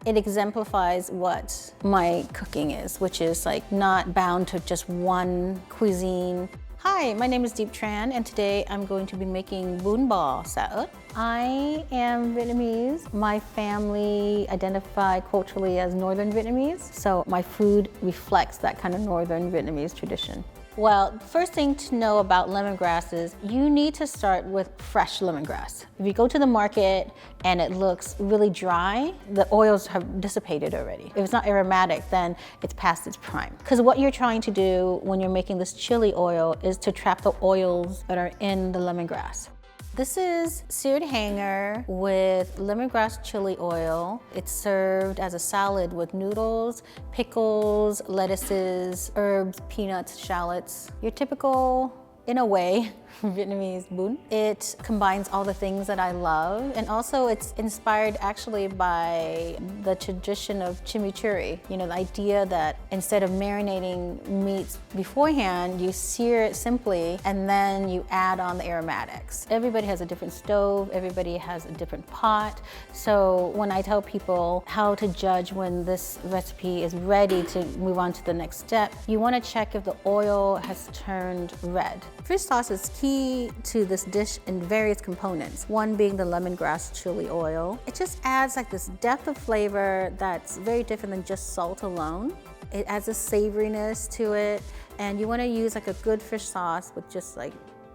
It exemplifies what my cooking is, which is like not bound to just one cuisine. Hi, my name is Diep Tran, and today I'm going to be making bún bò salad. I am Vietnamese. My family identify culturally as Northern Vietnamese, so my food reflects that kind of Northern Vietnamese tradition. Well, first thing to know about lemongrass is you need to start with fresh lemongrass. If you go to the market and it looks really dry, the oils have dissipated already. If it's not aromatic, then it's past its prime. Because what you're trying to do when you're making this chili oil is to trap the oils that are in the lemongrass. This is seared hanger with lemongrass chili oil. It's served as a salad with noodles, pickles, lettuces, herbs, peanuts, shallots. Your typical, in a way, Vietnamese bún. It combines all the things that I love, and also it's inspired actually by the tradition of chimichurri. You know, the idea that instead of marinating meats beforehand, you sear it simply and then you add on the aromatics. Everybody has a different stove, everybody has a different pot. So when I tell people how to judge when this recipe is ready to move on to the next step, you want to check if the oil has turned red. Fish sauce is key to this dish in various components. One being the lemongrass chili oil. It just adds like this depth of flavor that's very different than just salt alone. It adds a savoriness to it, and you want to use like a good fish sauce with just like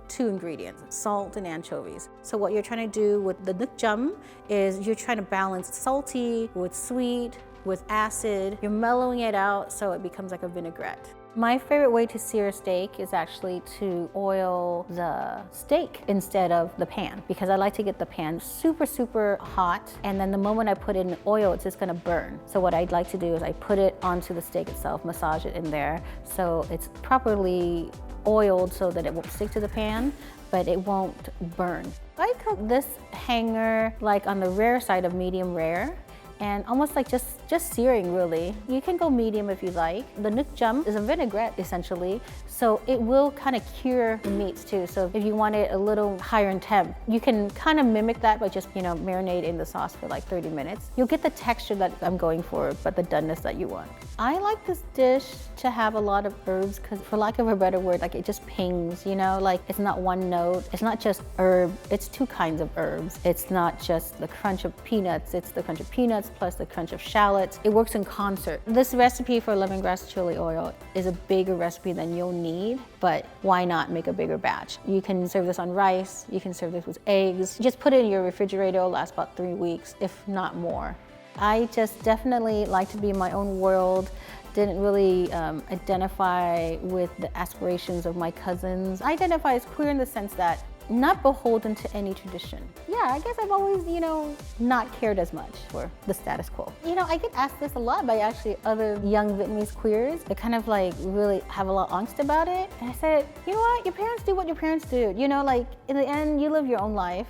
2 ingredients, salt and anchovies. So what you're trying to do with the nước chấm is you're trying to balance salty with sweet, with acid. You're mellowing it out so it becomes like a vinaigrette. My favorite way to sear a steak is actually to oil the steak instead of the pan, because I like to get the pan super hot, and then the moment I put it in oil, it's just gonna burn. So what I'd like to do is I put it onto the steak itself, massage it in there, so it's properly oiled so that it won't stick to the pan, but it won't burn. I cook this hanger like on the rare side of medium rare, and almost like just searing really. You can go medium if you like. The nước chấm is a vinaigrette essentially, so it will kind of cure the meats too. So if you want it a little higher in temp, you can kind of mimic that by just, you know, marinate in the sauce for like 30 minutes. You'll get the texture that I'm going for, but the doneness that you want. I like this dish to have a lot of herbs because, for lack of a better word, like it just pings, you know, like it's not one note. It's not just herb, it's 2 kinds of herbs. It's not just the crunch of peanuts, it's the crunch of peanuts plus the crunch of shallots. It works in concert. This recipe for lemongrass chili oil is a bigger recipe than you'll need, but why not make a bigger batch? You can serve this on rice, you can serve this with eggs. Just put it in your refrigerator, it'll last about 3 weeks, if not more. I just definitely like to be in my own world. Didn't really identify with the aspirations of my cousins. I identify as queer in the sense that not beholden to any tradition. Yeah, I guess I've always, you know, not cared as much for the status quo. You know, I get asked this a lot by actually other young Vietnamese queers. They kind of like really have a lot of angst about it. And I said, you know what, your parents do what your parents do. You know, like in the end, you live your own life,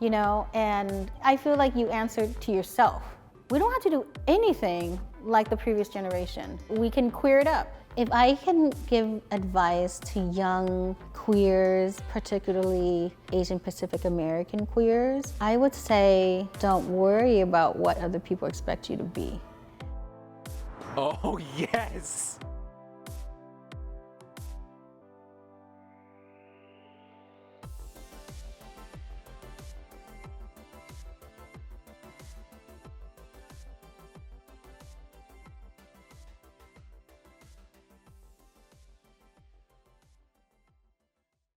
you know, and I feel like you answer to yourself. We don't have to do anything like the previous generation. We can queer it up. If I can give advice to young queers, particularly Asian Pacific American queers, I would say don't worry about what other people expect you to be. Oh, yes!